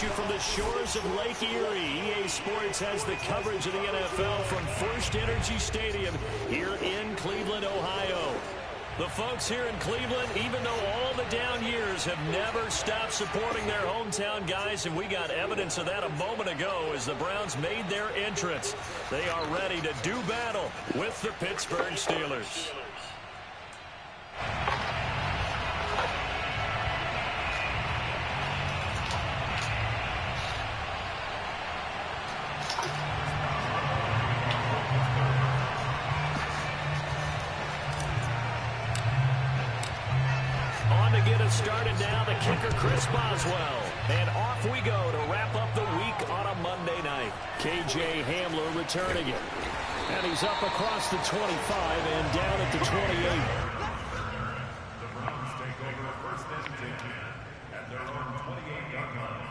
you from the shores of Lake Erie. EA Sports has the coverage of the NFL from First Energy Stadium here in Cleveland, Ohio. The folks here in Cleveland, even though all the down years, have never stopped supporting their hometown guys, and we got evidence of that a moment ago as the Browns made their entrance. They are ready to do battle with the Pittsburgh Steelers. Started now, the kicker Chris Boswell. And off we go to wrap up the week on a Monday night. KJ Hamler returning it. And he's up across the 25 and down at the 28. The Browns take over first and 10 at their own 28-yard line.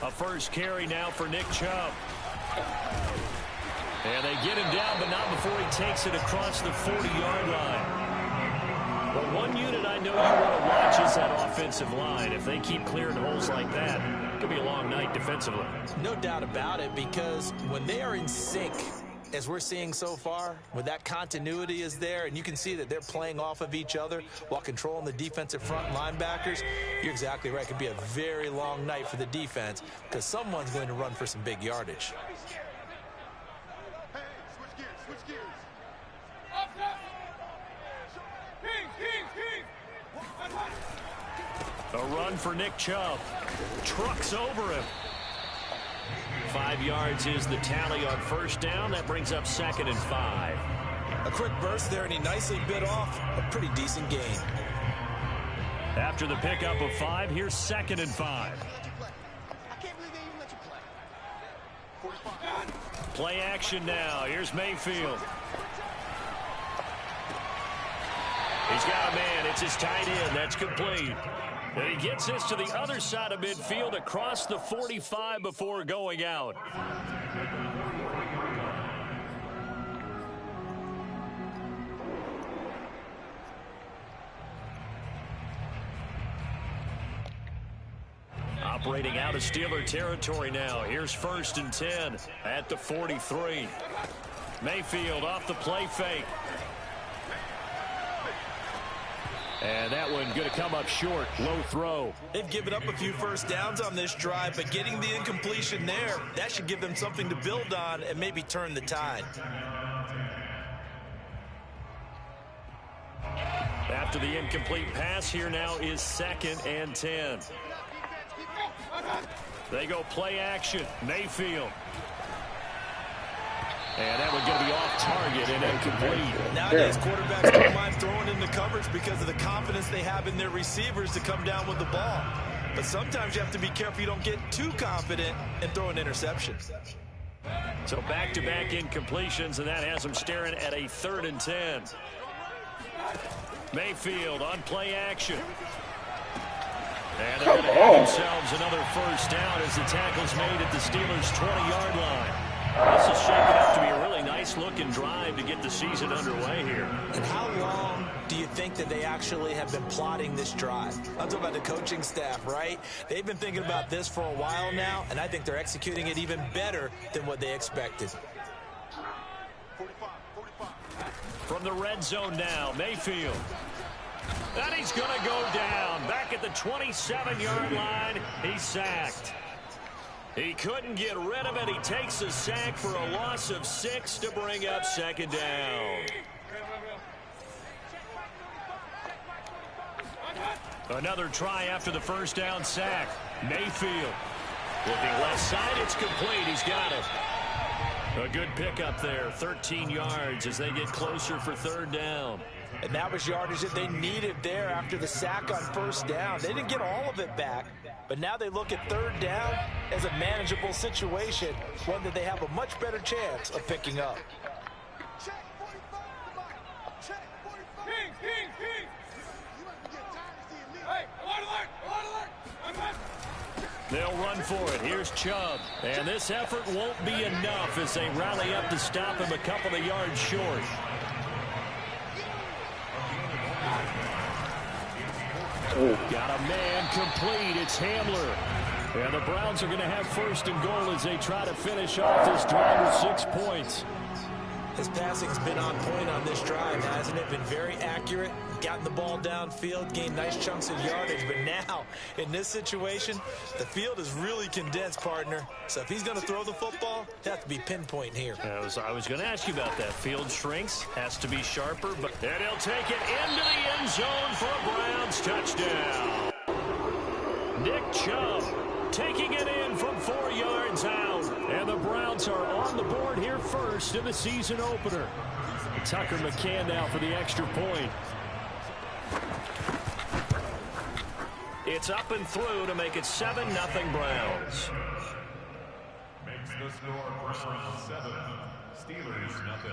A first carry now for Nick Chubb. And they get him down, but not before he takes it across the 40-yard line. But one unit I know you want to watch is that offensive line. If they keep clearing holes like that, it could be a long night defensively. No doubt about it, because when they are in sync, as we're seeing so far, when that continuity is there and you can see that they're playing off of each other while controlling the defensive front linebackers, you're exactly right. It could be a very long night for the defense because someone's going to run for some big yardage. Hey, switch gears. A run for Nick Chubb. Trucks over him. 5 yards is the tally on first down. That brings up 2nd and 5. A quick burst there, and he nicely bit off a pretty decent gain. After the pickup of 5, here's 2nd and 5. I can't believe they even let you play. Play action now. Here's Mayfield. He's got a man. It's his tight end. That's complete. And he gets this to the other side of midfield across the 45 before going out. Operating out of Steeler territory now. Here's 1st and 10 at the 43. Mayfield off the play fake. And that one going to come up short. Low throw. They've given up a few first downs on this drive, but getting the incompletion there, that should give them something to build on and maybe turn the tide. After the incomplete pass, here now is 2nd and 10. They go play action. Mayfield. And that one's going to be off target and incomplete. Nowadays, quarterbacks don't mind throwing into coverage because of the confidence they have in their receivers to come down with the ball. But sometimes you have to be careful you don't get too confident and throw an interception. So back-to-back incompletions, and that has them staring at a 3rd and 10. Mayfield on play action. And they're going to have themselves another first down as the tackle's made at the Steelers' 20-yard line. This is shaping up to be a really nice-looking drive to get the season underway here. And how long do you think that they actually have been plotting this drive? I'm talking about the coaching staff, right? They've been thinking about this for a while now, and I think they're executing it even better than what they expected. 45. From the red zone now, Mayfield. And he's going to go down. Back at the 27-yard line, he's sacked. He couldn't get rid of it. He takes a sack for a loss of 6 to bring up 2nd down. Another try after the first down sack. Mayfield. Looking left side, it's complete. He's got it. A good pickup there, 13 yards as they get closer for 3rd down. And that was yardage that they needed there after the sack on first down. They didn't get all of it back, But now they look at third down as a manageable situation, one that they have a much better chance of picking up. They'll run for it. Here's Chubb. And this effort won't be enough as they rally up to stop him a couple of yards short. Got a man complete. It's Hamler. And the Browns are going to have first and goal as they try to finish off this drive with 6 points. His passing's been on point on this drive, hasn't it? Been very accurate, gotten the ball downfield, gained nice chunks of yardage. But now, in this situation, the field is really condensed, partner. So if he's going to throw the football, it has to be pinpoint here. I was going to ask you about that. Field shrinks, has to be sharper, but then he'll take it into the end zone for a Browns touchdown. Nick Chubb taking it in from 4 yards out. And the Browns are on the board here first in the season opener. Tucker McCann now for the extra point. It's up and through to make it 7-0 Browns. Makes the score Browns 7, Steelers nothing.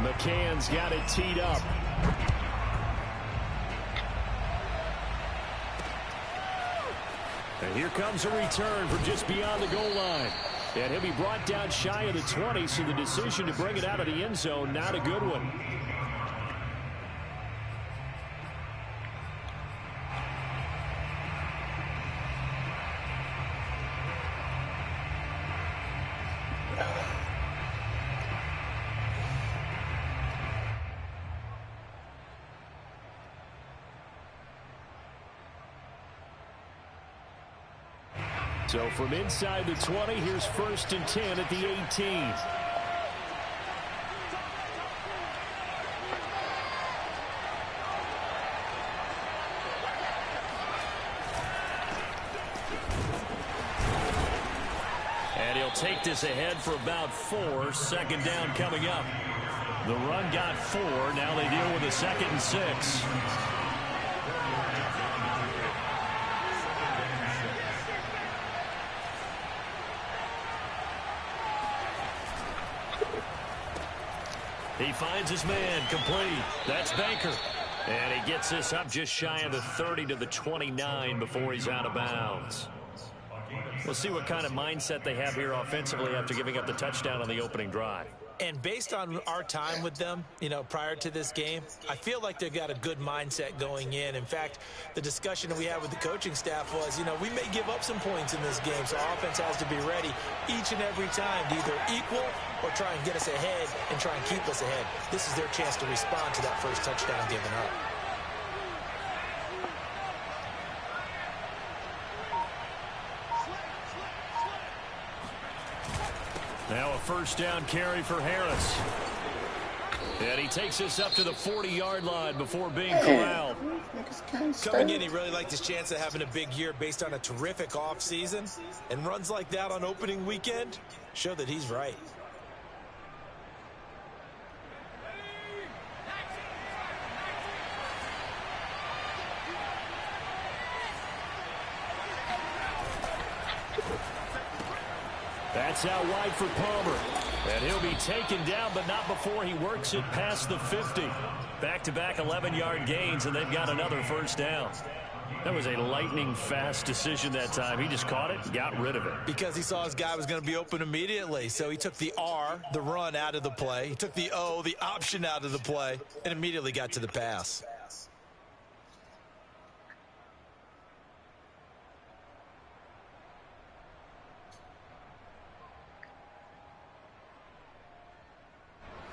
McCann's got it teed up. And here comes a return from just beyond the goal line. And he'll be brought down shy of the 20, so the decision to bring it out of the end zone, not a good one. So from inside the 20, here's 1st and 10 at the 18. And he'll take this ahead for about 4. Second down coming up. The run got 4. Now they deal with a 2nd and 6. He finds his man complete. That's Baker. And he gets this up just shy of the 30 to the 29 before he's out of bounds. We'll see what kind of mindset they have here offensively after giving up the touchdown on the opening drive. And based on our time with them, prior to this game, I feel like they've got a good mindset going in. In fact, the discussion that we had with the coaching staff was, we may give up some points in this game, so our offense has to be ready each and every time to either equal or try and get us ahead and try and keep us ahead. This is their chance to respond to that first touchdown given up. Now a first down carry for Harris. And he takes this up to the 40-yard line before being corralled. Coming in, he really liked his chance of having a big year based on a terrific offseason. And runs like that on opening weekend show that he's right. That's out wide for Palmer. And he'll be taken down, but not before he works it past the 50. Back-to-back 11-yard gains, and they've got another first down. That was a lightning-fast decision that time. He just caught it, got rid of it. Because he saw his guy was going to be open immediately. So he took the R, the run, out of the play. He took the O, the option, out of the play, and immediately got to the pass.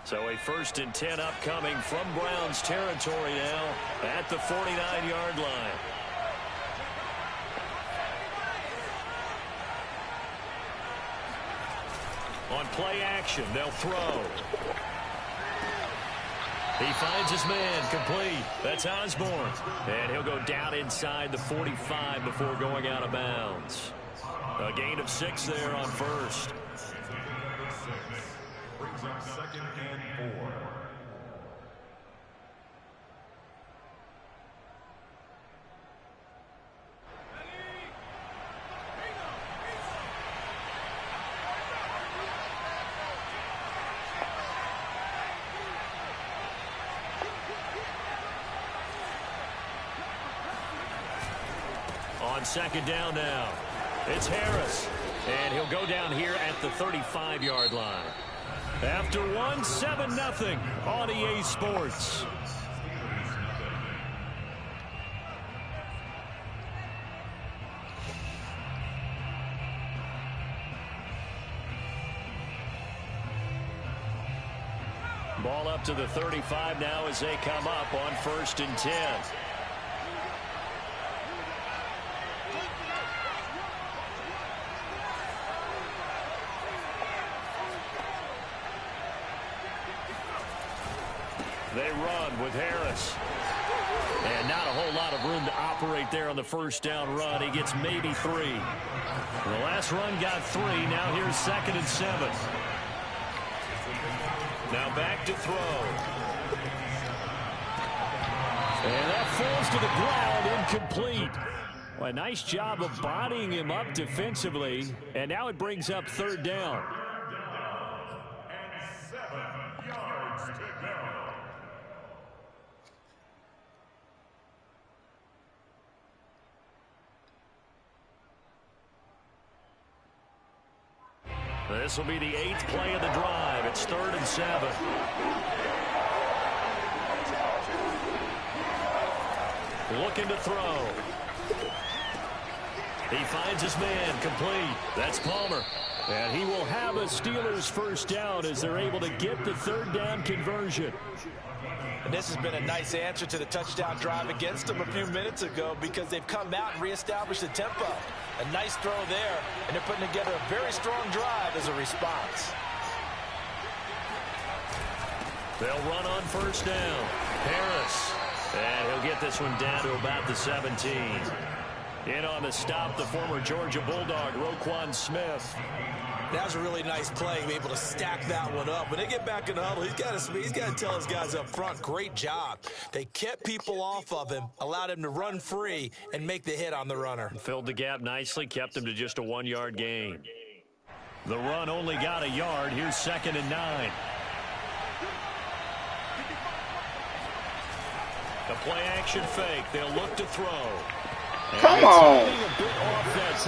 So a 1st and 10 upcoming from Browns territory now at the 49-yard line. On play action, they'll throw. He finds his man complete. That's Osborne. And he'll go down inside the 45 before going out of bounds. A gain of 6 there on first. Brings up 2nd and 4. on second down now. It's Harris, and he'll go down here at the 35-yard line. After one, 7-0 on EA Sports. Ball up to the 35 now as they come up on 1st and 10. They run with Harris. And not a whole lot of room to operate there on the first down run. He gets maybe 3. The last run got 3. Now here's 2nd and 7. Now back to throw. And that falls to the ground, incomplete. Well, a nice job of bodying him up defensively. And now it brings up 3rd down. And 7 yards to go. This will be the 8th play of the drive. It's 3rd and 7. Looking to throw. He finds his man, complete. That's Palmer. And he will have a Steelers first down as they're able to get the 3rd down conversion. And this has been a nice answer to the touchdown drive against them a few minutes ago because they've come out and reestablished the tempo. A nice throw there, and they're putting together a very strong drive as a response. They'll run on 1st down. Harris. And he'll get this one down to about the 17. In on the stop, the former Georgia Bulldog, Roquan Smith. That was a really nice play, be able to stack that one up. When they get back in the huddle, he's got to tell his guys up front, great job. They kept people off of him, allowed him to run free, and make the hit on the runner. Filled the gap nicely, kept him to just a 1-yard gain. The run only got a yard. Here's 2nd and 9. The play-action fake. They'll look to throw. Come on.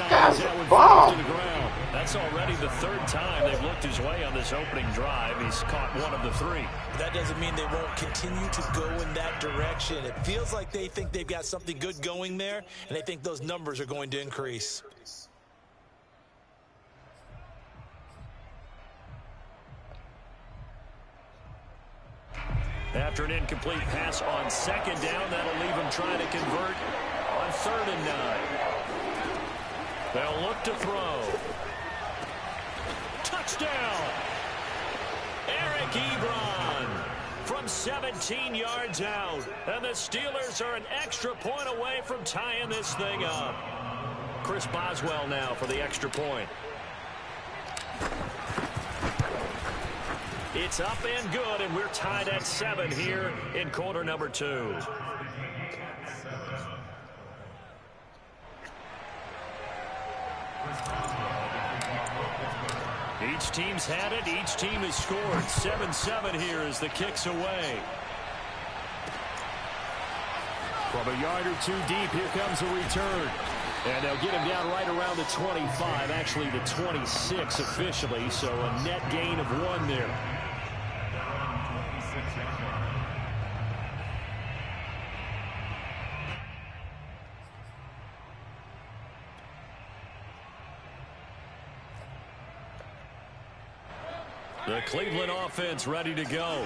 That's a ball. That's already the 3rd time they've looked his way on this opening drive. He's caught 1 of the 3. That doesn't mean they won't continue to go in that direction. It feels like they think they've got something good going there, and they think those numbers are going to increase. After an incomplete pass on 2nd down, that'll leave him trying to convert on 3rd and 9. They'll look to throw. Touchdown! Eric Ebron from 17 yards out. And the Steelers are an extra point away from tying this thing up. Chris Boswell now for the extra point. It's up and good, and we're tied at 7 here in quarter number 2. Each team's had it. Each team has scored. 7-7 here as the kick's away. From a yard or 2 deep, here comes a return. And they'll get him down right around the 25, actually the 26 officially, so a net gain of 1 there. The Cleveland offense ready to go.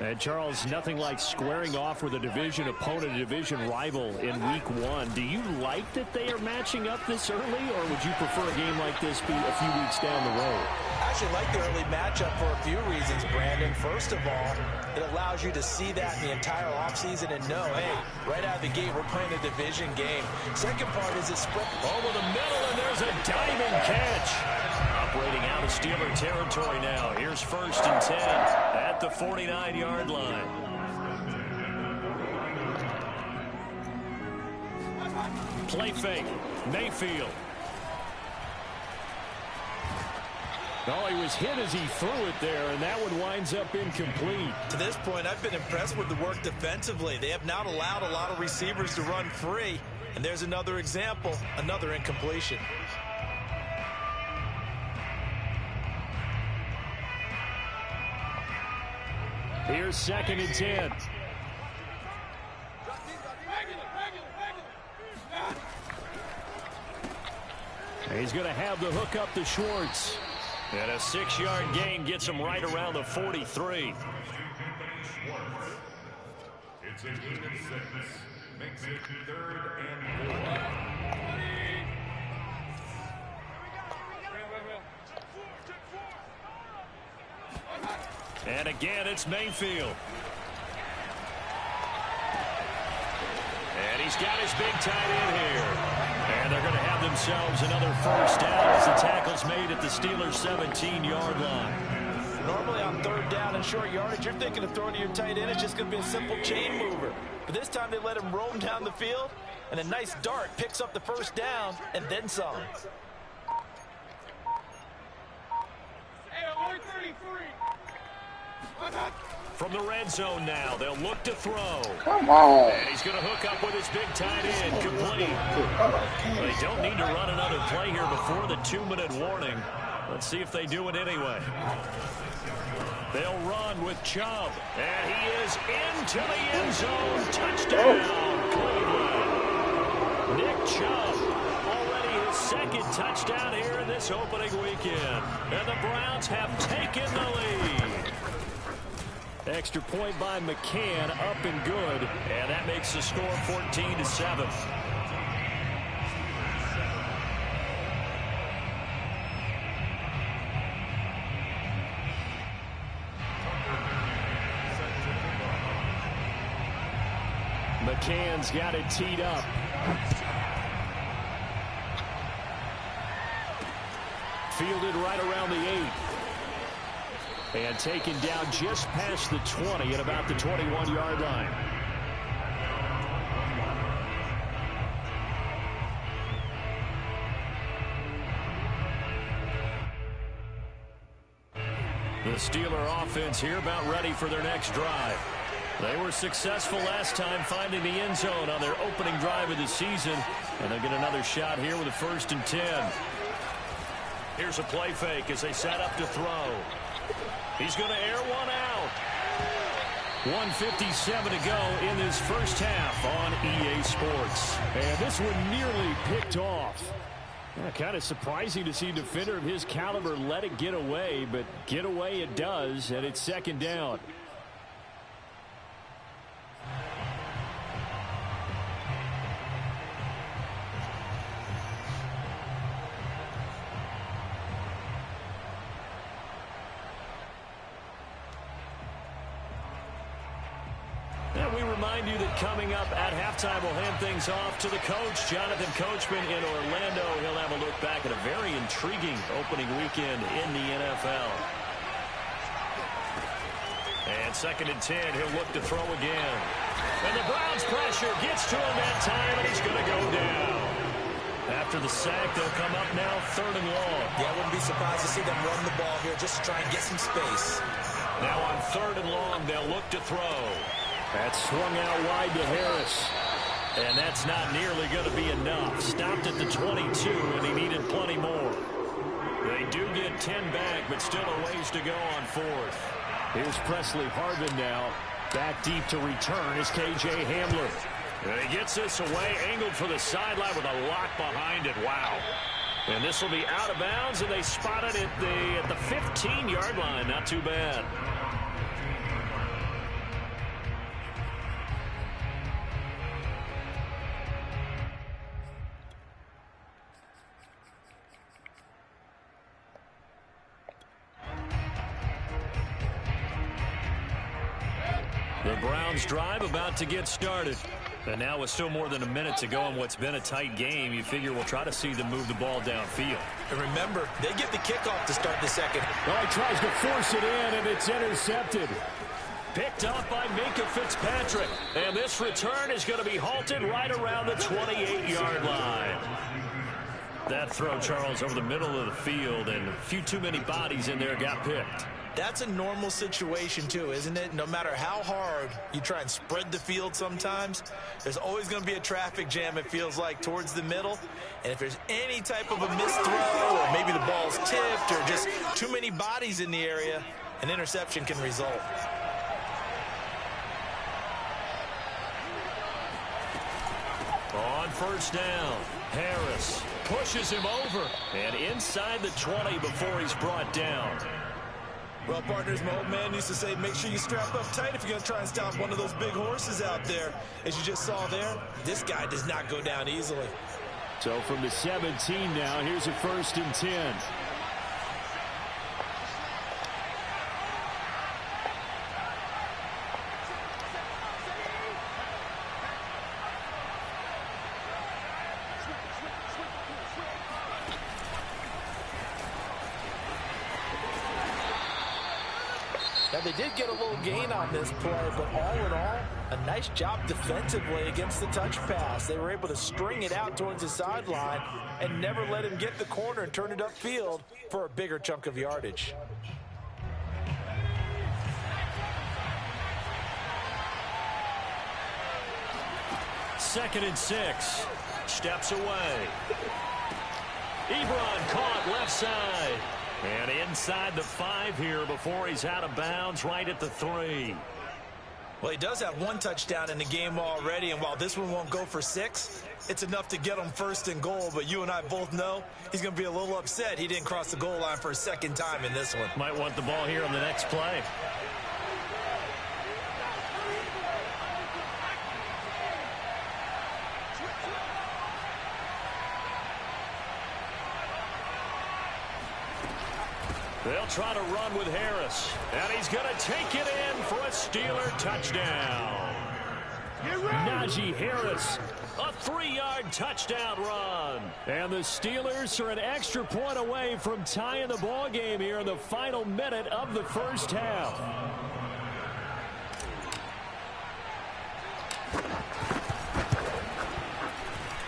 And, Charles, nothing like squaring off with a division opponent, a division rival in Week 1. Do you like that they are matching up this early, or would you prefer a game like this be a few weeks down the road? I actually like the early matchup for a few reasons, Brandon. First of all, it allows you to see that in the entire offseason and know, hey, right out of the gate, we're playing a division game. Second part is it's spread over the middle, and there's a diving catch. Operating out of Steeler territory now. Here's 1st and 10 at the 49-yard line. Play fake. Mayfield. Oh, he was hit as he threw it there, and that one winds up incomplete. To this point, I've been impressed with the work defensively. They have not allowed a lot of receivers to run free. And there's another example, another incompletion. Here's 2nd and 10. He's going to have the hook up to Schwartz. And a 6-yard gain gets him right around the 43. It's a gain of 6. Makes it 3rd and 4. And again, it's Mayfield. And he's got his big tight end here. And they're going to have themselves another first down as the tackle's made at the Steelers' 17-yard line. Normally on 3rd down and short yardage, you're thinking of throwing to your tight end. It's just going to be a simple chain mover. But this time they let him roam down the field, and a nice dart picks up the first down and then some. From the red zone now, they'll look to throw. Come on. And he's going to hook up with his big tight end, complete. They don't need to run another play here before the 2-minute warning. Let's see if they do it anyway. They'll run with Chubb. And he is into the end zone. Touchdown, Cleveland. Nick Chubb, already his 2nd touchdown here in this opening weekend. And the Browns have taken the lead. Extra point by McCann, up and good. And that makes the score 14-7. McCann's got it teed up. Fielded right around the 8. And taken down just past the 20 at about the 21-yard line. The Steeler offense here about ready for their next drive. They were successful last time finding the end zone on their opening drive of the season. And they'll get another shot here with a 1st and 10. Here's a play fake as they set up to throw. He's going to air one out. 1:57 to go in this first half on EA Sports. And this one nearly picked off. Kind of surprising to see a defender of his caliber let it get away, but get away it does, and it's 2nd down. You that coming up at halftime, we'll hand things off to the coach, Jonathan Coachman in Orlando. He'll have a look back at a very intriguing opening weekend in the NFL. And 2nd and 10, he'll look to throw again. And the Browns pressure gets to him that time, and he's going to go down. After the sack, they'll come up now 3rd and long. Yeah, I wouldn't be surprised to see them run the ball here just to try and get some space. Now on 3rd and long, they'll look to throw. That's swung out wide to Harris. And that's not nearly going to be enough. Stopped at the 22, and he needed plenty more. They do get 10 back, but still a ways to go on 4th. Here's Presley Harvin now. Back deep to return is K.J. Hamler. And he gets this away, angled for the sideline with a lock behind it. Wow. And this will be out of bounds, and they spot it at the 15-yard line. Not too bad. The Browns drive about to get started. And now with still more than a minute to go in what's been a tight game, you figure we'll try to see them move the ball downfield. And remember, they get the kickoff to start the second. Well, he tries to force it in, and it's intercepted. Picked up by Minkah Fitzpatrick. And this return is going to be halted right around the 28-yard line. That throw, Charles, over the middle of the field, and a few too many bodies in there got picked. That's a normal situation too, isn't it? No matter how hard you try and spread the field sometimes, there's always going to be a traffic jam, it feels like, towards the middle. And if there's any type of a missed throw, or maybe the ball's tipped, or just too many bodies in the area, an interception can result. On first down, Harris pushes him over and inside the 20 before he's brought down. Well, partners, my old man used to say, make sure you strap up tight if you're going to try and stop one of those big horses out there. As you just saw there, this guy does not go down easily. So from the 17 now, here's a 1st and 10. Now, they did get a little gain on this play, but all in all, a nice job defensively against the touch pass. They were able to string it out towards the sideline and never let him get the corner and turn it upfield for a bigger chunk of yardage. Second and 6. Steps away. Ebron caught left side. And inside the 5 here before he's out of bounds right at the 3. Well, he does have 1 touchdown in the game already, and while this one won't go for 6, it's enough to get him 1st and goal. But you and I both know he's going to be a little upset he didn't cross the goal line for a 2nd time in this one. Might want the ball here on the next play. They'll try to run with Harris. And he's going to take it in for a Steeler touchdown. Najee Harris, a 3-yard touchdown run. And the Steelers are an extra point away from tying the ball game here in the final minute of the first half.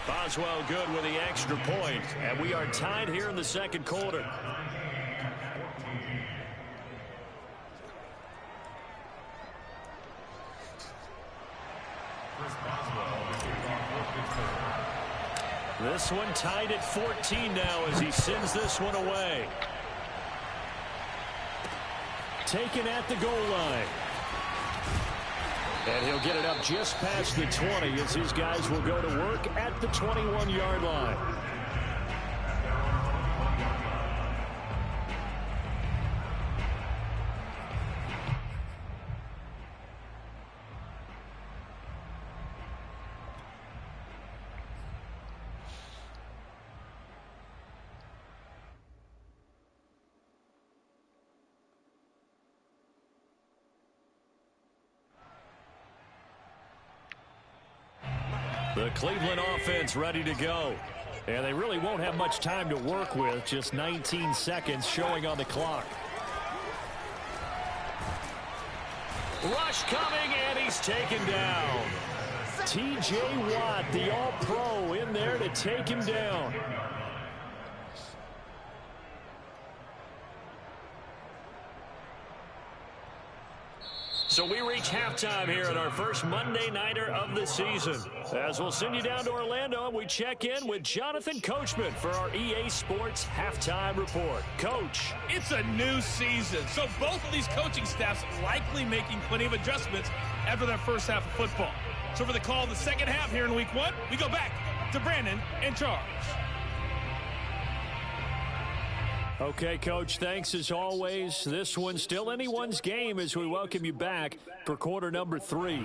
Boswell good with the extra point. And we are tied here in the second quarter. This one tied at 14 now as he sends this one away. Taken at the goal line. And he'll get it up just past the 20 as his guys will go to work at the 21-yard line. The Cleveland offense ready to go. And they really won't have much time to work with. Just 19 seconds showing on the clock. Rush coming, and he's taken down. T.J. Watt, the All-Pro, in there to take him down. So we reach halftime here at our first Monday Nighter of the season. As we'll send you down to Orlando, and we check in with Jonathan Coachman for our EA Sports Halftime Report. Coach. It's a new season, so both of these coaching staffs likely making plenty of adjustments after that first half of football. So for the call of the second half here in Week 1, we go back to Brandon and Charles. Okay, Coach, thanks as always. This one's still anyone's game as we welcome you back for quarter number 3.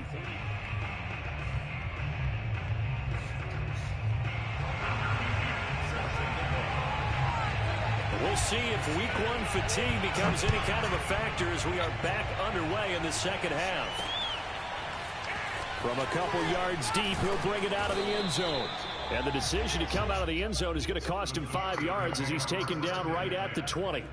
We'll see if Week 1 fatigue becomes any kind of a factor as we are back underway in the second half. From a couple yards deep, he'll bring it out of the end zone. And the decision to come out of the end zone is going to cost him 5 yards as he's taken down right at the 20.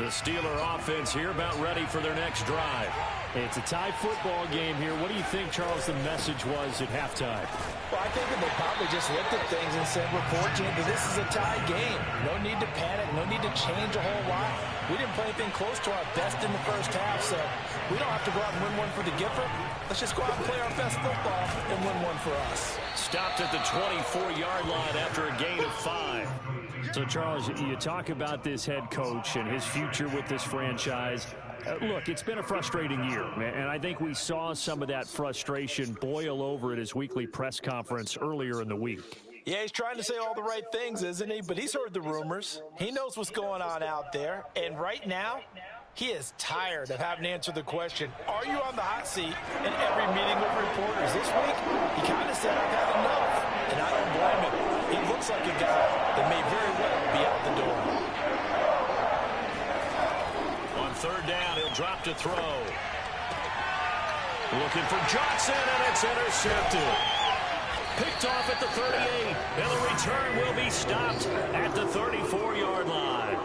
The Steeler offense here about ready for their next drive. It's a tie football game here. What do you think, Charles, the message was at halftime? Well, I think that they probably just looked at things and said, we're fortunate that this is a tie game. No need to panic. No need to change a whole lot. We didn't play anything close to our best in the first half, so we don't have to go out and win one for the Gifford. Let's just go out and play our best football and win one for us. Stopped at the 24-yard line after a gain of 5. So, Charles, you talk about this head coach and his future with this franchise. Look, it's been a frustrating year, and I think we saw some of that frustration boil over at his weekly press conference earlier in the week. Yeah, he's trying to say all the right things, isn't he? But he's heard the rumors. He knows what's going on out there. And right now, he is tired of having to answer the question, are you on the hot seat in every meeting with reporters? This week, he kind of said, I've had enough. And I don't blame him. He looks like a guy that may very well be out the door. On third down, he'll drop to throw. Looking for Johnson, and it's intercepted. Picked off at the 38, and the return will be stopped at the 34-yard line.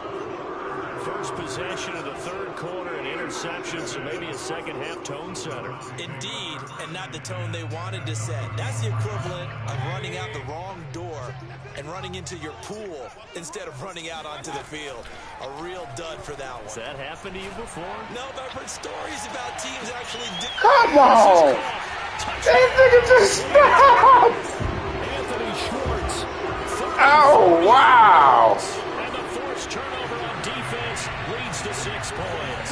First possession of the third quarter, an interception, so maybe a second-half tone setter. Indeed, and not the tone they wanted to set. That's the equivalent of running out the wrong door and running into your pool instead of running out onto the field. A real dud for that one. Has that happened to you before? No, but I've heard stories about teams actually Come on! That nigga just stopped! Anthony Schwartz. Oh, wow! And the forced turnover on defense leads to 6 points.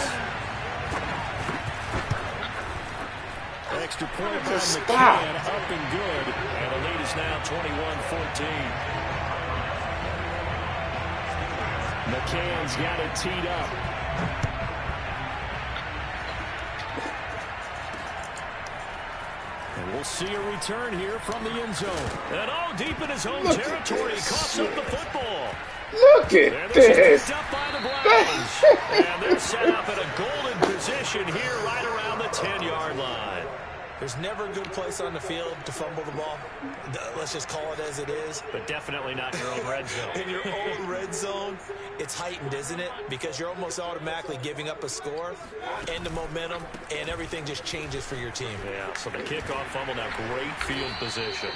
Extra point by McCann, up and good. And the lead is now 21-14. McCann's got it teed up. And we'll see a return here from the end zone. And deep in his own territory, coughs up the football. Look at this! Up by the Browns. And they're set up in a golden position here right around the 10-yard line. There's never a good place on the field to fumble the ball. Let's just call it as it is. But definitely not in your own red zone. In your own red zone, it's heightened, isn't it? Because you're almost automatically giving up a score and the momentum, and everything just changes for your team. Yeah, so the kickoff fumble, now great field position.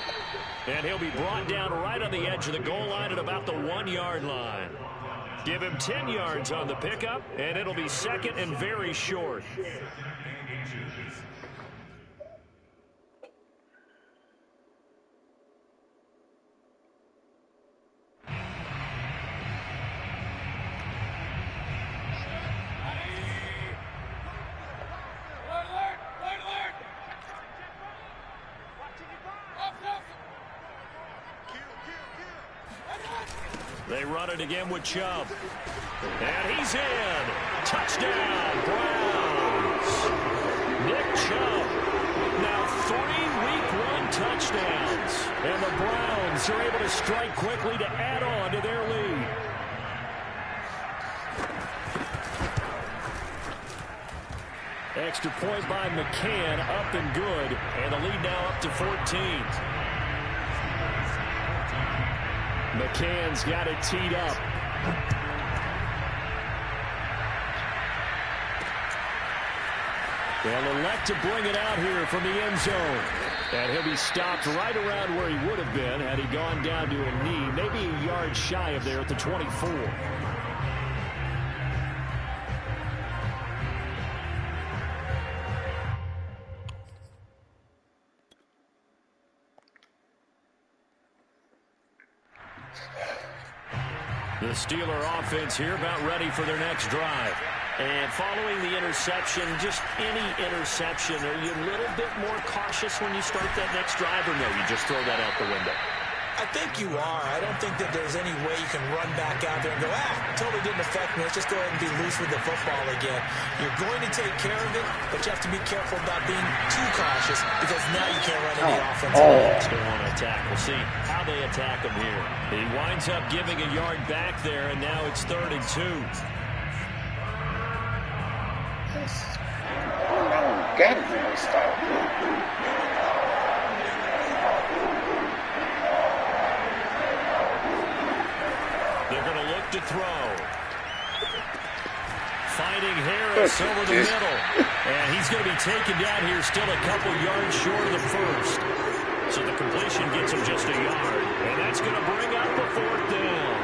And he'll be brought down right on the edge of the goal line at about the 1-yard line. Give him 10 yards on the pickup, and it'll be second and very short. They run it again with Chubb. And he's in. Touchdown, Browns. Nick Chubb. Now 3 Week 1 touchdowns. And the Browns are able to strike quickly to add on to their lead. Extra point by McCann, up and good. And the lead now up to 14. McCann's got it teed up. They'll elect to bring it out here from the end zone. And he'll be stopped right around where he would have been had he gone down to a knee, maybe a yard shy of there at the 24. The Steeler offense here about ready for their next drive. And following the interception, just any interception, are you a little bit more cautious when you start that next drive, or no, you just throw that out the window? I think you are. I don't think that there's any way you can run back out there and go, totally didn't affect me. Let's just go ahead and be loose with the football again. You're going to take care of it, but you have to be careful about being too cautious because now you can't run any offense. They want to attack. We'll see how they attack him here. He winds up giving a yard back there, and now it's 3rd and 2. Gotta be a stop. They're going to look to throw. pass over the middle. And he's going to be taken down here still a couple yards short of the first. So the completion gets him just a yard. And that's going to bring up the fourth down.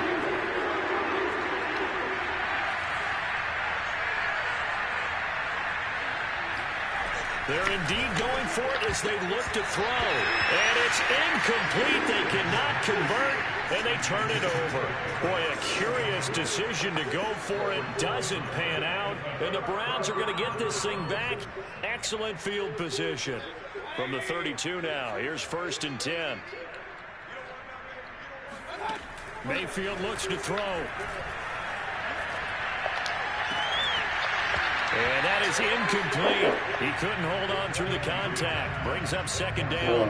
They're indeed going for it as they look to throw. And it's incomplete. They cannot convert, and they turn it over. Boy, a curious decision to go for it. Doesn't pan out, and the Browns are going to get this thing back. Excellent field position. From the 32 now, here's 1st and 10. Mayfield looks to throw. And that is incomplete. He couldn't hold on through the contact. Brings up 2nd down.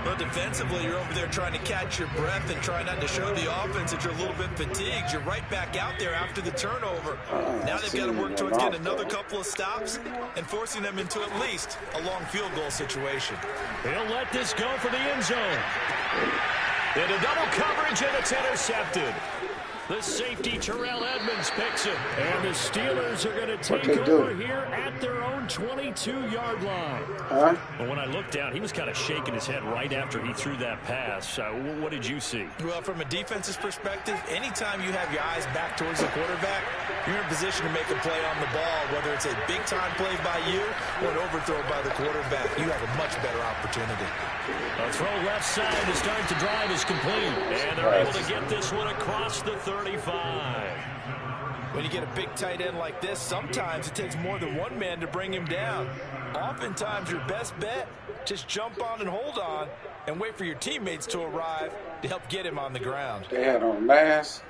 But defensively, you're over there trying to catch your breath and try not to show the offense that you're a little bit fatigued. You're right back out there after the turnover. Now they've got to work towards getting another couple of stops and forcing them into at least a long field goal situation. He'll let this go for the end zone. Into double coverage, and it's intercepted. The safety, Terrell Edmonds, picks it. And the Steelers are going to take over here at their own 22-yard line. Well, when I looked down, he was kind of shaking his head right after he threw that pass. What did you see? Well, from a defense's perspective, anytime you have your eyes back towards the quarterback, you're in position to make a play on the ball, whether it's a big-time play by you or an overthrow by the quarterback. You have a much better opportunity. A throw left side to start the drive is complete. And they're able to get this one across the 35. When you get a big tight end like this, sometimes it takes more than one man to bring him down. Oftentimes, your best bet, just jump on and hold on and wait for your teammates to arrive to help get him on the ground. They had on mask.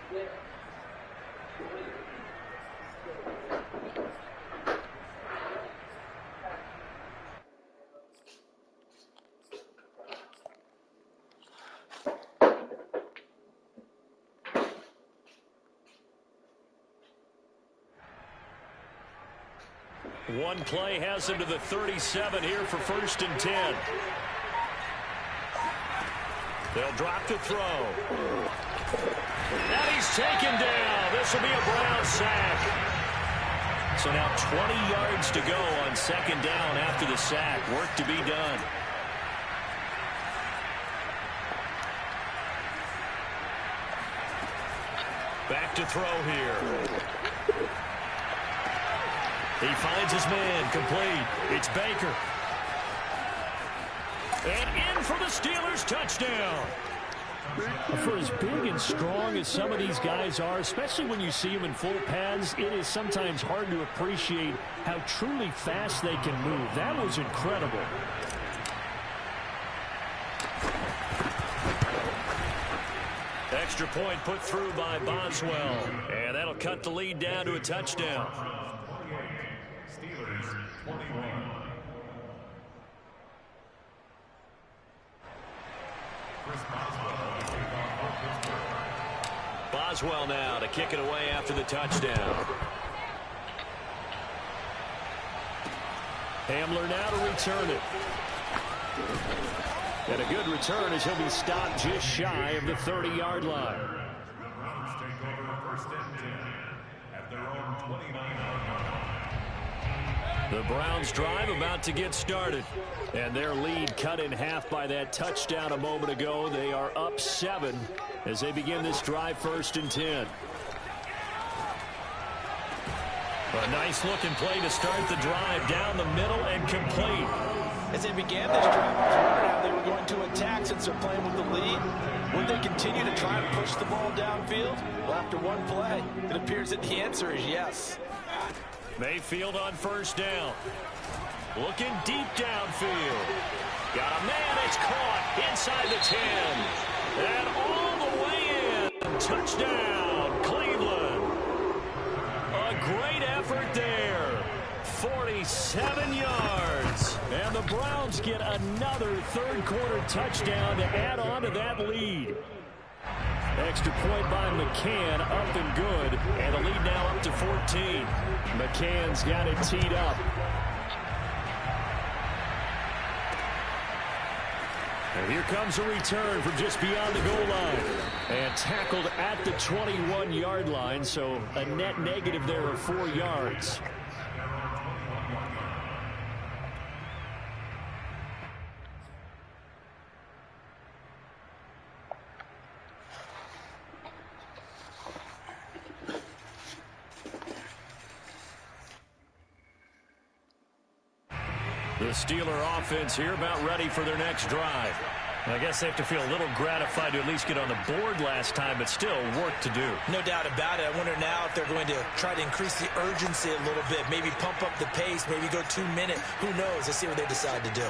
One play has him to the 37 here for 1st and 10. They'll drop the throw. And he's taken down. This will be a Brown sack. So now 20 yards to go on 2nd down after the sack. Work to be done. Back to throw here. He finds his man, complete. It's Baker. And in for the Steelers, touchdown. For as big and strong as some of these guys are, especially when you see them in full pads, it is sometimes hard to appreciate how truly fast they can move. That was incredible. Extra point put through by Boswell. And that'll cut the lead down to a touchdown. Steelers 21. Chris Boswell now to kick it away after the touchdown. Hamler now to return it. And a good return as he'll be stopped just shy of the 30-yard line. The Browns take over 1st and 10 at their own 29-yard line. The Browns drive about to get started. And their lead cut in half by that touchdown a moment ago. They are up 7 as they begin this drive 1st and 10. A nice-looking play to start the drive down the middle and complete. As they began this drive, I was wondering how they were going to attack since they're playing with the lead. Would they continue to try to push the ball downfield? Well, after one play, it appears that the answer is yes. Mayfield on 1st down. Looking deep downfield. Got a man, it's caught inside the 10. And all the way in. Touchdown, Cleveland. A great effort there. 47 yards. And the Browns get another third-quarter touchdown to add on to that lead. Extra point by McCann, up and good. And the lead now up to 14. McCann's got it teed up. And here comes a return from just beyond the goal line. And tackled at the 21-yard line, so a net negative there of 4 yards. The Steeler offense here about ready for their next drive. I guess they have to feel a little gratified to at least get on the board last time, but still work to do. No doubt about it. I wonder now if they're going to try to increase the urgency a little bit, maybe pump up the pace, maybe go 2 minute. Who knows? Let's see what they decide to do.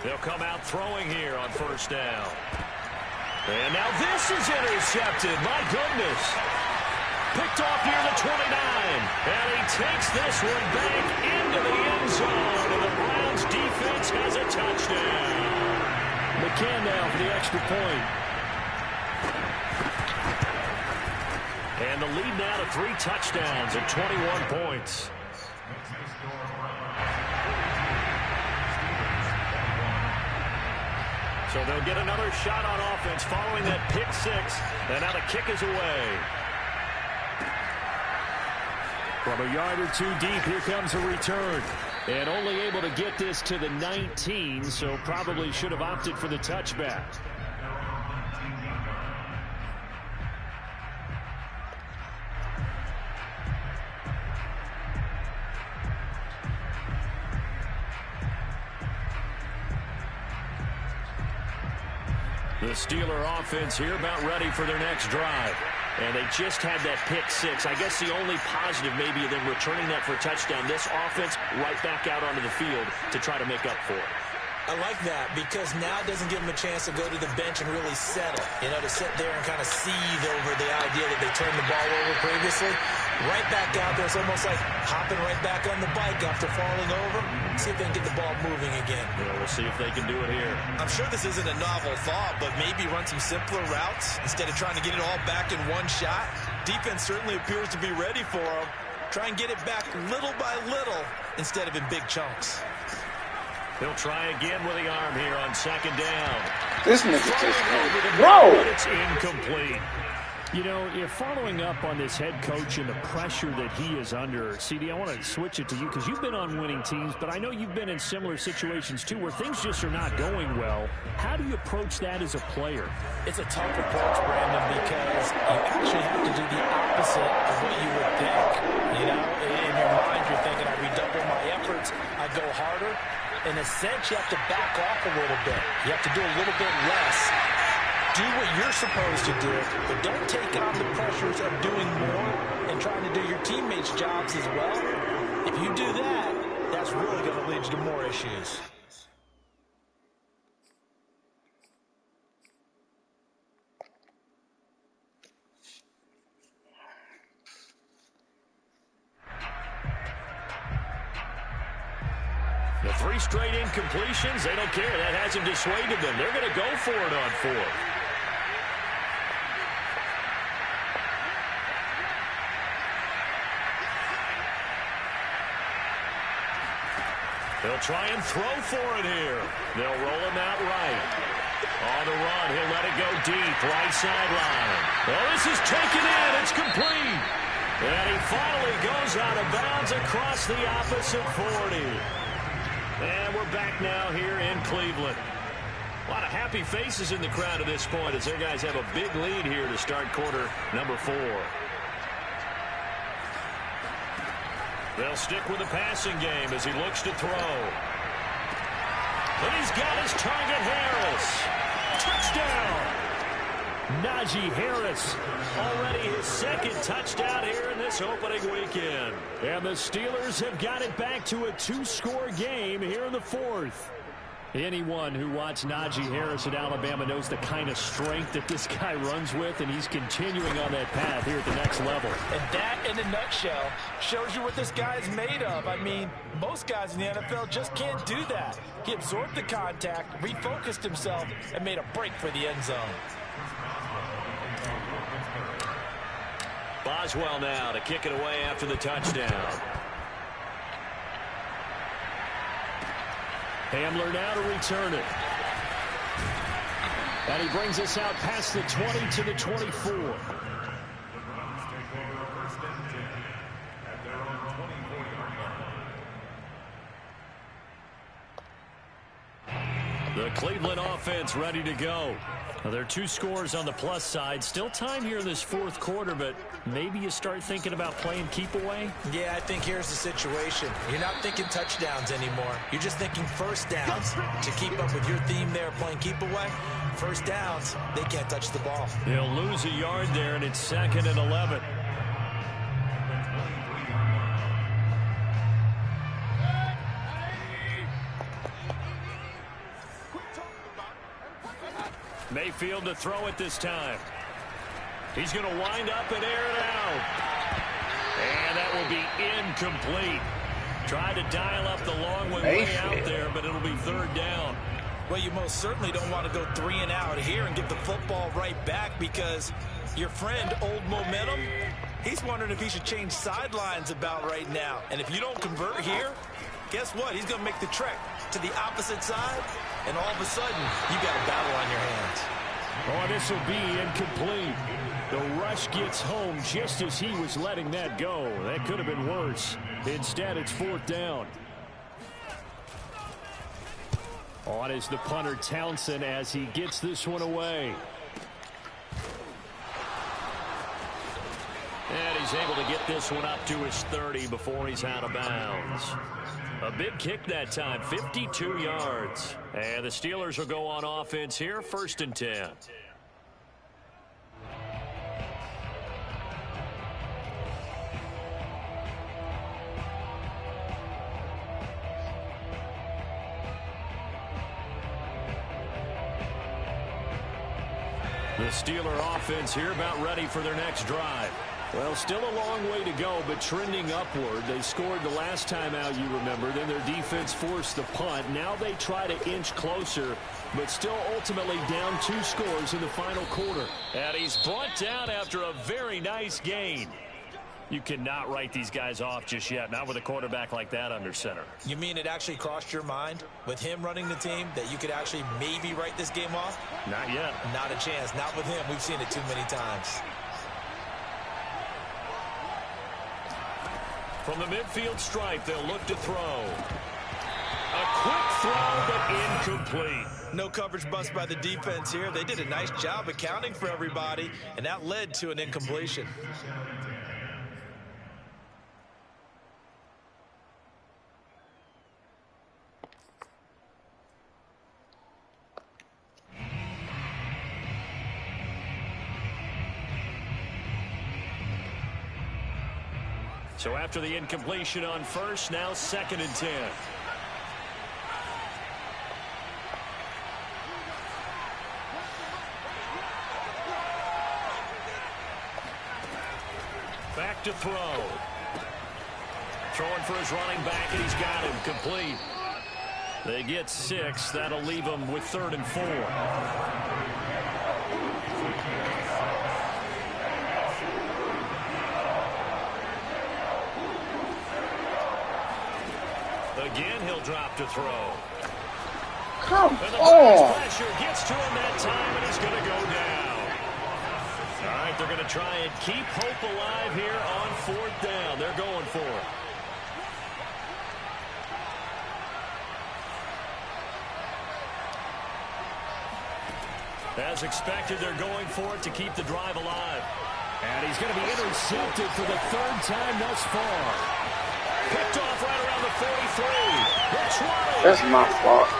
They'll come out throwing here on first down. And now this is intercepted. My goodness. Picked off near the 29. And he takes this one back into the end zone. And the Browns defense has a touchdown. McCann now for the extra point. And the lead now to 3 touchdowns at 21 points. So they'll get another shot on offense following that pick 6. And now the kick is away. From a yard or 2 deep, here comes a return. And only able to get this to the 19, so probably should have opted for the touchback. The Steeler offense here about ready for their next drive. And they just had that pick 6. I guess the only positive maybe of them returning that for a touchdown. This offense right back out onto the field to try to make up for it. I like that because now it doesn't give them a chance to go to the bench and really settle. You know, to sit there and kind of seethe over the idea that they turned the ball over previously. Right back out there. It's almost like hopping right back on the bike after falling over. See if they can get the ball moving again. Yeah, we'll see if they can do it here. I'm sure this isn't a novel thought, but maybe run some simpler routes instead of trying to get it all back in one shot. Defense certainly appears to be ready for them. Try and get it back little by little instead of in big chunks. He'll try again with the arm here on second down. This nigga just bro. But it's incomplete. You know, you're following up on this head coach and the pressure that he is under. CD, I want to switch it to you because you've been on winning teams, but I know you've been in similar situations too where things just are not going well. How do you approach that as a player? It's a tough approach, Brandon, because you actually have to do the opposite of what you would think. You know, in your mind, you're thinking, I redouble my efforts, I go harder. In a sense, you have to back off a little bit. You have to do a little bit less. Do what you're supposed to do, but don't take on the pressures of doing more and trying to do your teammates' jobs as well. If you do that, that's really going to lead you to more issues. The 3 straight incompletions, they don't care. That hasn't dissuaded them. They're going to go for it on 4th. They'll try and throw for it here. They'll roll him out right. On the run, he'll let it go deep, right sideline. Oh, this is taken in. It's complete. And he finally goes out of bounds across the opposite 40. And we're back now here in Cleveland. A lot of happy faces in the crowd at this point as their guys have a big lead here to start quarter number 4. They'll stick with the passing game as he looks to throw. And he's got his target, Harris. Touchdown! Najee Harris. Already his 2nd touchdown here in this opening weekend. And the Steelers have got it back to a 2-score game here in the 4th. Anyone who watched Najee Harris at Alabama knows the kind of strength that this guy runs with, and he's continuing on that path here at the next level. And that, in a nutshell, shows you what this guy is made of. I mean, most guys in the NFL just can't do that. He absorbed the contact, refocused himself, and made a break for the end zone. Boswell now to kick it away after the touchdown. Hamler now to return it. And he brings us out past the 20 to the 24. The Cleveland offense ready to go. Well, there are 2 scores on the plus side. Still time here in this fourth quarter, but maybe you start thinking about playing keep away? Yeah, I think here's the situation. You're not thinking touchdowns anymore. You're just thinking first downs. To keep up with your theme there, playing keep away, first downs, they can't touch the ball. They'll lose a yard there, and it's 2nd and 11. Mayfield to throw it this time. He's going to wind up and air it out. And that will be incomplete. Tried to dial up the long way out there, but it'll be 3rd down. Well, you most certainly don't want to go 3 and out here and get the football right back, because your friend, Old Momentum, he's wondering if he should change sidelines about right now. And if you don't convert here, guess what? He's going to make the trek to the opposite side, and all of a sudden, you got a battle on your hands. Oh, this will be incomplete. The rush gets home just as he was letting that go. That could have been worse. Instead, it's 4th down. On is the punter, Townsend, as he gets this one away. And he's able to get this one up to his 30 before he's out of bounds. A big kick that time, 52 yards. And the Steelers will go on offense here, 1st and 10. The Steeler offense here about ready for their next drive. Well, still a long way to go, but trending upward. They scored the last time out, you remember. Then their defense forced the punt. Now they try to inch closer, but still ultimately down 2 scores in the final quarter. And he's brought down after a very nice gain. You cannot write these guys off just yet, not with a quarterback like that under center. You mean it actually crossed your mind with him running the team that you could actually maybe write this game off? Not yet. Not a chance. Not with him. We've seen it too many times. From the midfield stripe, they'll look to throw. A quick throw, but incomplete. No coverage bust by the defense here. They did a nice job accounting for everybody, and that led to an incompletion. So after the incompletion on first, now 2nd and 10. Back to throw. Throwing for his running back, and he's got him complete. They get 6. That'll leave them with 3rd and 4. Again, he'll drop to throw. Come and the on. pressure gets to him that time, and he's going to go down. All right, they're going to try and keep hope alive here on 4th down. They're going for it. As expected, they're going for it to keep the drive alive. And he's going to be intercepted for the 3rd time thus far. Picked off right around the 43. That's my fault.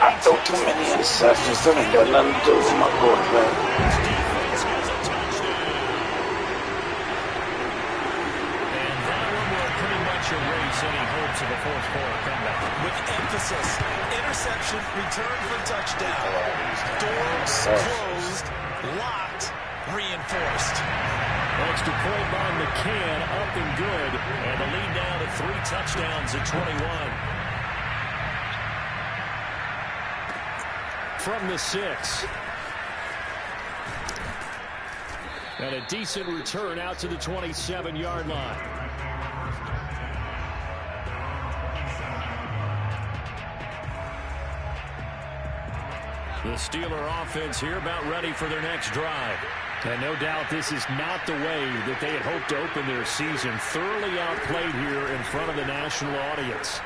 I threw too many interceptions. That ain't got nothing to do with my quarterback. Defense has a touchdown. And that one will pretty much erase any hopes of a 4th quarter comeback. With emphasis, interception, return for touchdown. Doors closed, locked, reinforced. Extra point by McCann, up and good. And the lead now to 3 touchdowns at 21. From the 6. And a decent return out to the 27-yard line. The Steeler offense here about ready for their next drive. And no doubt this is not the way that they had hoped to open their season. Thoroughly outplayed here in front of the national audience.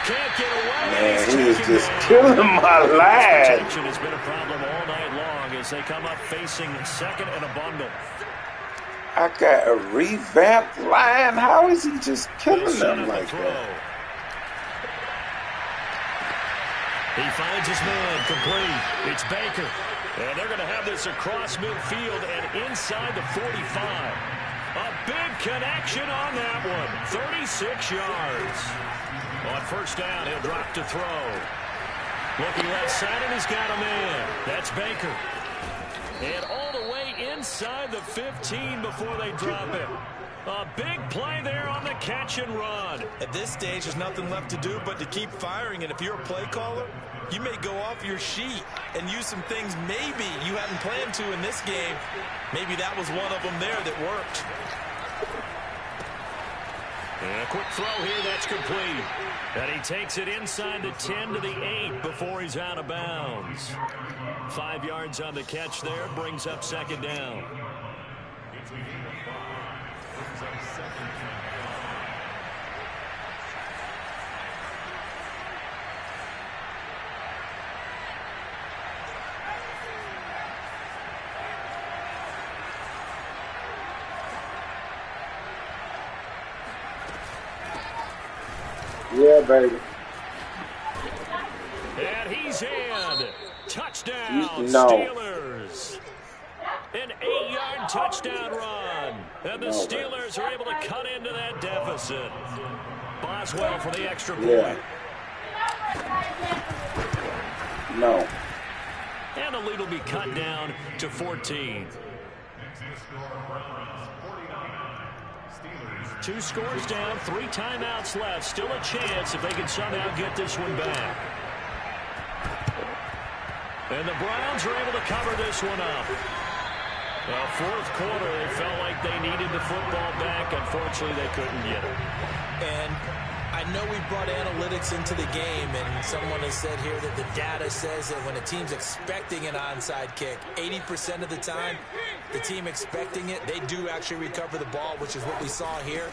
Can't get away. Man, he is just killing my lad. Protection has been a problem all night long as they come up facing second and a bundle. I got a revamped line. How is he just killing them like that? He finds his man complete. It's Baker. And they're going to have this across midfield and inside the 45. A big connection on that one. 36 yards. On first down, he'll drop to throw. Looking left side, and he's got a man. That's Baker. And all the way inside the 15 before they drop it. A big play there on the catch and run. At this stage, there's nothing left to do but to keep firing. And if you're a play caller, you may go off your sheet and use some things maybe you hadn't planned to in this game. Maybe that was one of them there that worked. And a quick throw here, that's complete. And he takes it inside the 10 to the 8 before he's out of bounds. 5 yards on the catch there, brings up second down. Yeah, baby. And he's in. Touchdown, No. Steelers. An 8-yard touchdown run. And the Steelers are able to cut into that deficit. Boswell for the extra point. Yeah. No. And the lead will be cut down to 14. 2 scores down, 3 timeouts left. Still a chance if they can somehow get this one back. And the Browns are able to cover this one up. Well, fourth quarter, they felt like they needed the football back. Unfortunately, they couldn't get it. And I know we brought analytics into the game, and someone has said here that the data says that when a team's expecting an onside kick, 80% of the time, the team expecting it, they do actually recover the ball, which is what we saw here.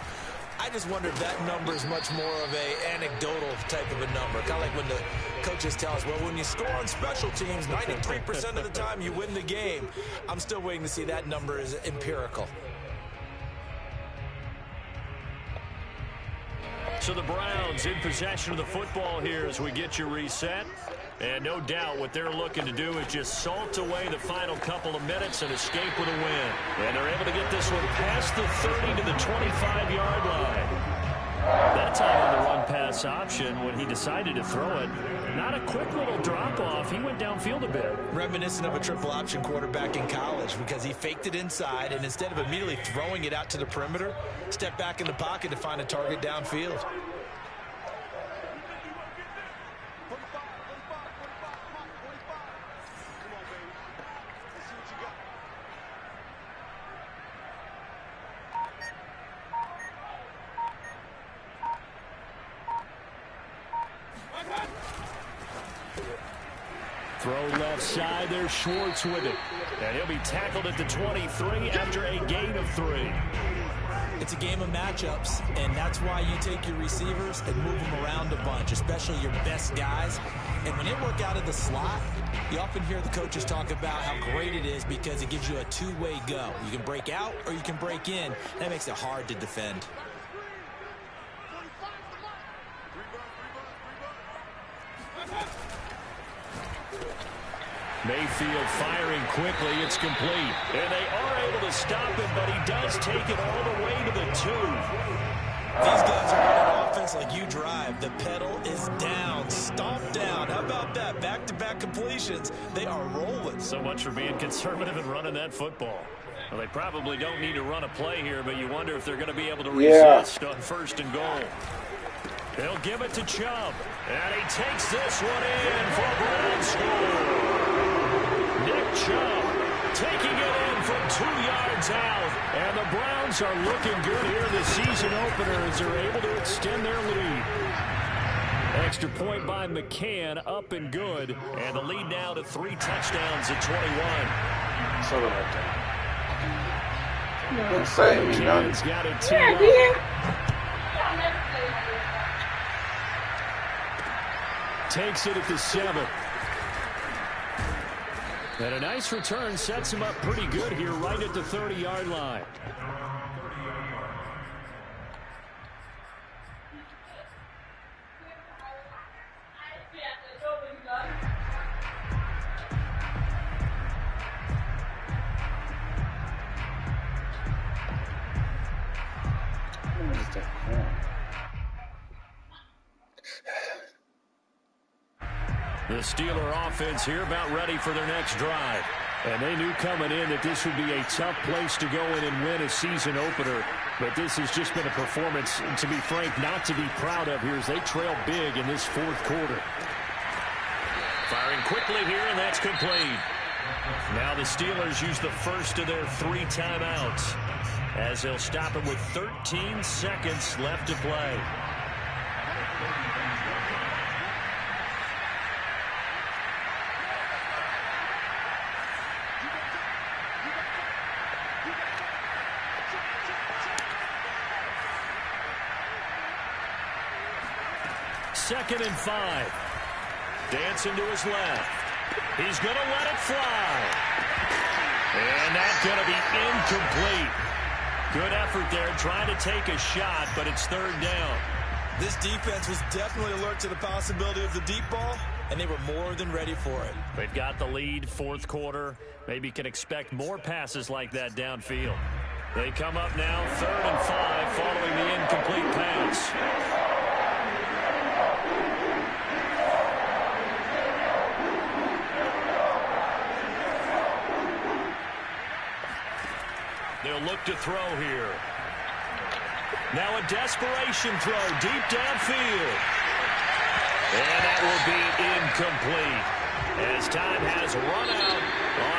I just wonder if that number is much more of a anecdotal type of a number. Kind of like when the coaches tell us, well, when you score on special teams, 93% of the time you win the game. I'm still waiting to see that number is empirical. So the Browns in possession of the football here as we get you reset. And no doubt what they're looking to do is just salt away the final couple of minutes and escape with a win. And they're able to get this one past the 30 to the 25-yard line. That time on the run-pass option when he decided to throw it. Not a quick little drop-off. He went downfield a bit. Reminiscent of a triple option quarterback in college because he faked it inside, and instead of immediately throwing it out to the perimeter, stepped back in the pocket to find a target downfield. Throw left side, there's Schwartz with it. And he'll be tackled at the 23 after a gain of 3. It's a game of matchups, and that's why you take your receivers and move them around a bunch, especially your best guys. And when they work out of the slot, you often hear the coaches talk about how great it is because it gives you a two-way go. You can break out or you can break in. That makes it hard to defend. Mayfield firing quickly. It's complete. And they are able to stop him, but he does take it all the way to the 2. These guys are running offense like you drive. The pedal is down, stomped down. How about that? Back-to-back completions. They are rolling. So much for being conservative and running that football. Well, they probably don't need to run a play here, but you wonder if they're going to be able to resist on first and goal. They'll give it to Chubb. And he takes this one in for a Brown score. Nick Chubb taking it in from 2 yards out. And the Browns are looking good here in the season opener as they're able to extend their lead. Extra point by McCann, up and good. And the lead now to 3 touchdowns at 21. Sort of like that. Don't say me nothing. McCann's got it 2. takes it at the 7. And a nice return sets him up pretty good here right at the 30-yard line. The Steeler offense here about ready for their next drive. And they knew coming in that this would be a tough place to go in and win a season opener. But this has just been a performance, to be frank, not to be proud of here as they trail big in this fourth quarter. Firing quickly here, and that's complete. Now the Steelers use the first of their 3 timeouts as they'll stop it with 13 seconds left to play. Second and 5. Dancing to his left. He's going to let it fly. And that's going to be incomplete. Good effort there trying to take a shot, but it's third down. This defense was definitely alert to the possibility of the deep ball, and they were more than ready for it. They've got the lead, fourth quarter. Maybe can expect more passes like that downfield. They come up now, 3rd and 5, following the incomplete pass. They'll look to throw here. Now a desperation throw deep downfield. And that will be incomplete as time has run out on